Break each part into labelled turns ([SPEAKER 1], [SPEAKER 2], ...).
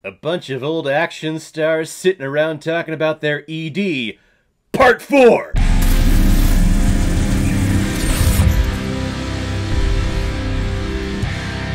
[SPEAKER 1] A bunch of old action stars sitting around talking about their ED. Part 4!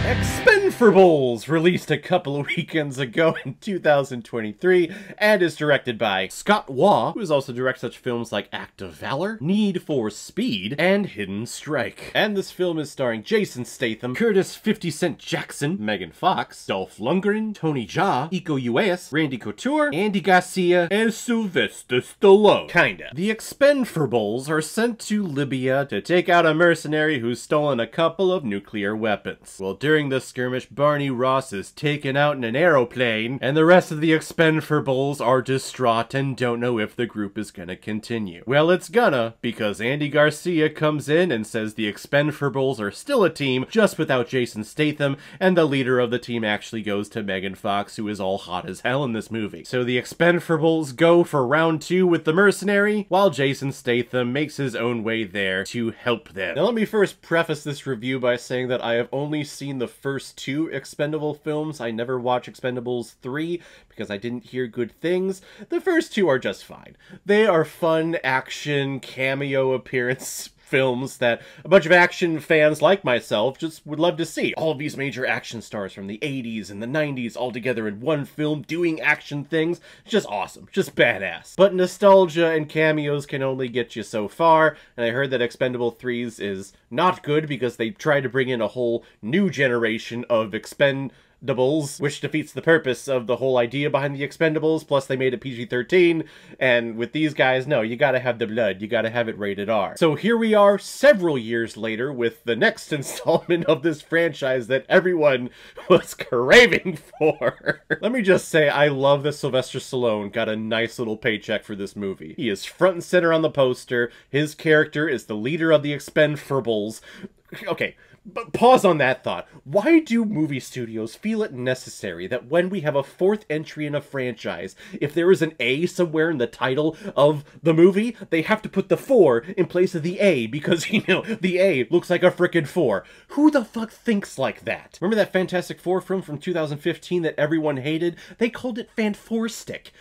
[SPEAKER 1] EXPEND4BLES released a couple of weekends ago in 2023 and is directed by Scott Waugh, who has also directed such films like Act of Valor, Need for Speed, and Hidden Strike. And this film is starring Jason Statham, Curtis 50 Cent Jackson, Megan Fox, Dolph Lundgren, Tony Jaa, Iko Uwais, Randy Couture, Andy Garcia, and Sylvester Stallone. Kinda. The EXPEND4BLES are sent to Libya to take out a mercenary who's stolen a couple of nuclear weapons. Well, during the skirmish, Barney Ross is taken out in an aeroplane, and the rest of the EXPEND4BLES are distraught and don't know if the group is gonna continue. Well, it's gonna, because Andy Garcia comes in and says the EXPEND4BLES are still a team, just without Jason Statham, and the leader of the team actually goes to Megan Fox, who is all hot as hell in this movie. So the EXPEND4BLES go for round 2 with the mercenary, while Jason Statham makes his own way there to help them. Now let me first preface this review by saying that I have only seen the first 2 Expendable films. I never watched Expendables 3 because I didn't hear good things. The first 2 are just fine. They are fun action cameo appearance films that a bunch of action fans like myself just would love to see. All of these major action stars from the 80s and the 90s all together in one film doing action things. Just awesome. Just badass. But nostalgia and cameos can only get you so far, and I heard that Expendable 3's is not good because they try to bring in a whole new generation of Expendables, which defeats the purpose of the whole idea behind the Expendables, plus they made it PG-13, and with these guys, no, you gotta have the blood, you gotta have it rated R. So here we are, several years later, with the next installment of this franchise that everyone was craving for. Let me just say, I love that Sylvester Stallone got a nice little paycheck for this movie. He is front and center on the poster, his character is the leader of the EXPEND4BLES. Okay, but pause on that thought. Why do movie studios feel it necessary that when we have a 4th entry in a franchise, if there is an A somewhere in the title of the movie, they have to put the 4 in place of the A because, you know, the A looks like a frickin' 4. Who the fuck thinks like that? Remember that Fantastic Four film from 2015 that everyone hated? They called it Fan-4-Stick.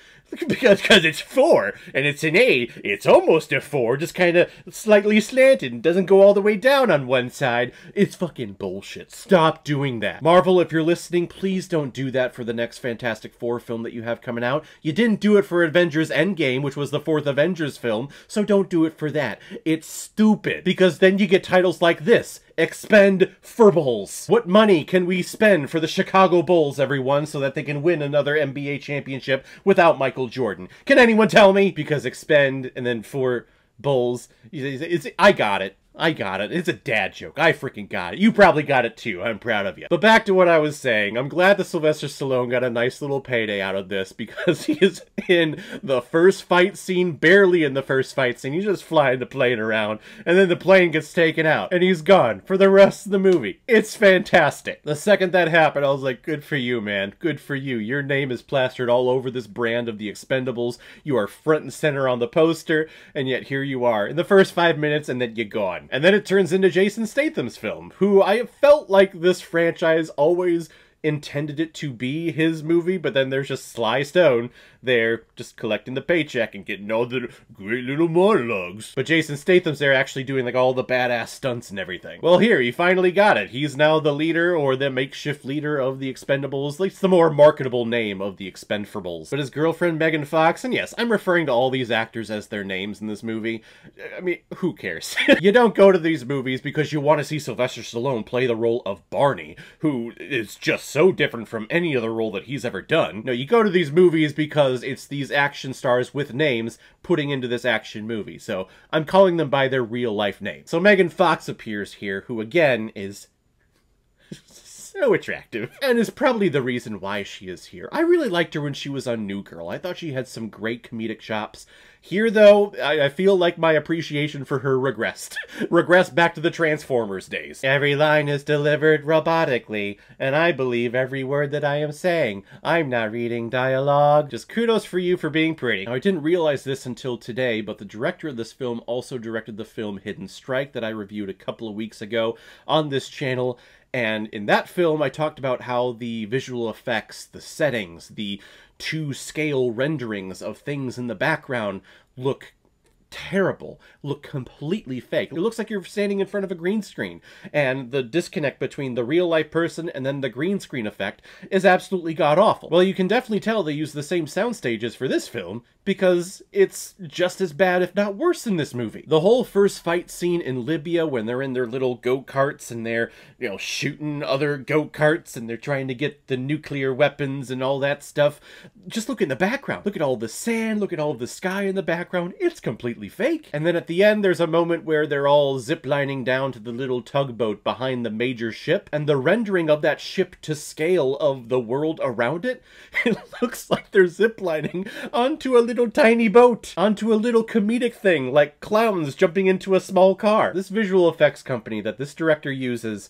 [SPEAKER 1] Because it's 4, and it's an A, it's almost a 4, just kind of slightly slanted and doesn't go all the way down on one side. It's fucking bullshit. Stop doing that. Marvel, if you're listening, please don't do that for the next Fantastic Four film that you have coming out. You didn't do it for Avengers Endgame, which was the 4th Avengers film, so don't do it for that. It's stupid, because then you get titles like this. EXPEND4BLES. What money can we spend for the Chicago Bulls, everyone, so that they can win another NBA championship without Michael Jordan? Can anyone tell me? Because expend and then for Bulls, I got it. I got it. It's a dad joke. I freaking got it. You probably got it too. I'm proud of you. But back to what I was saying. I'm glad that Sylvester Stallone got a nice little payday out of this because he is in the first fight scene, barely in the first fight scene. He's just flying the plane around and then the plane gets taken out and he's gone for the rest of the movie. It's fantastic. The second that happened, I was like, good for you, man. Good for you. Your name is plastered all over this brand of the Expendables. You are front and center on the poster, and yet here you are in the first 5 minutes and then you're gone. And then it turns into Jason Statham's film, who I felt like this franchise always intended it to be his movie, but then there's just Sly Stone there just collecting the paycheck and getting all the great little monologues. But Jason Statham's there actually doing like all the badass stunts and everything. Well, here, he finally got it. He's now the leader or the makeshift leader of the Expendables. At least the more marketable name of the EXPEND4BLES. But his girlfriend Megan Fox, and yes, I'm referring to all these actors as their names in this movie. I mean, who cares? You don't go to these movies because you want to see Sylvester Stallone play the role of Barney, who is just so different from any other role that he's ever done. No, you go to these movies because it's these action stars with names putting into this action movie. So I'm calling them by their real life name. So Megan Fox appears here, who again is so attractive, and is probably the reason why she is here. I really liked her when she was on New Girl. I thought she had some great comedic chops. Here, though, I feel like my appreciation for her regressed. Regressed back to the Transformers days. Every line is delivered robotically, and I believe every word that I am saying. I'm not reading dialogue. Just kudos for you for being pretty. Now, I didn't realize this until today, but the director of this film also directed the film Hidden Strike that I reviewed a couple of weeks ago on this channel, And in that film, I talked about how the visual effects, the settings, the to-scale renderings of things in the background look terrible, look completely fake. It looks like you're standing in front of a green screen, and the disconnect between the real-life person and then the green screen effect is absolutely god-awful. Well, you can definitely tell they use the same sound stages for this film, because it's just as bad, if not worse, in this movie. The whole first fight scene in Libya, when they're in their little go-karts and they're, you know, shooting other go-karts and they're trying to get the nuclear weapons and all that stuff, just look in the background. Look at all the sand, look at all of the sky in the background. It's completely fake. And then at the end, there's a moment where they're all ziplining down to the little tugboat behind the major ship, and the rendering of that ship to scale of the world around it, it looks like they're ziplining onto a little tiny boat, onto a little comedic thing, like clowns jumping into a small car. This visual effects company that this director uses,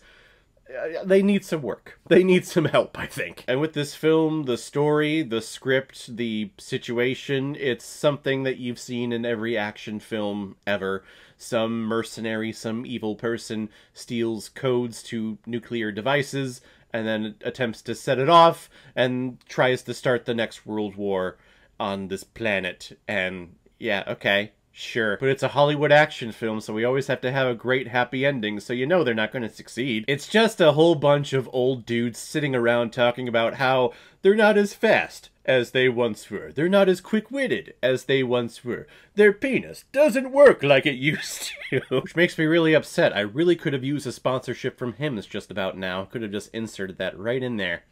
[SPEAKER 1] they need some work. They need some help, I think. And with this film, the story, the script, the situation, it's something that you've seen in every action film ever. Some mercenary, some evil person steals codes to nuclear devices and then attempts to set it off and tries to start the next world war on this planet. And yeah, okay, sure. But it's a Hollywood action film, so we always have to have a great happy ending, so you know they're not going to succeed. It's just a whole bunch of old dudes sitting around talking about how they're not as fast as they once were. They're not as quick-witted as they once were. Their penis doesn't work like it used to. Which makes me really upset. I really could have used a sponsorship from Hims just about now. Could have just inserted that right in there.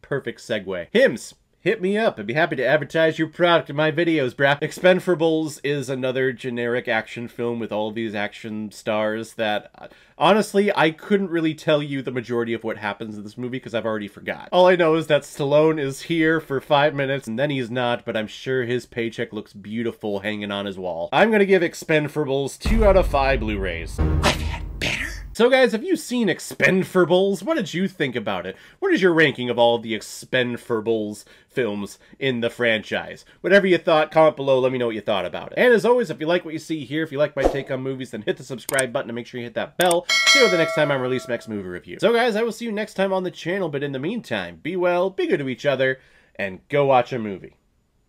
[SPEAKER 1] Perfect segue. Hims! Hit me up. I'd be happy to advertise your product in my videos, brah. Expend4BLES is another generic action film with all these action stars that, honestly, I couldn't really tell you the majority of what happens in this movie because I've already forgot. All I know is that Stallone is here for 5 minutes and then he's not, but I'm sure his paycheck looks beautiful hanging on his wall. I'm gonna give Expend4BLES 2 out of 5 Blu-rays. I've had better. So guys, have you seen Expend4BLES? What did you think about it? What is your ranking of all the Expend4BLES films in the franchise? Whatever you thought, comment below, let me know what you thought about it. And as always, if you like what you see here, if you like my take on movies, then hit the subscribe button and make sure you hit that bell so you know the next time I release my next movie review. So guys, I will see you next time on the channel, but in the meantime, be well, be good to each other, and go watch a movie.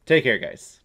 [SPEAKER 1] Take care, guys.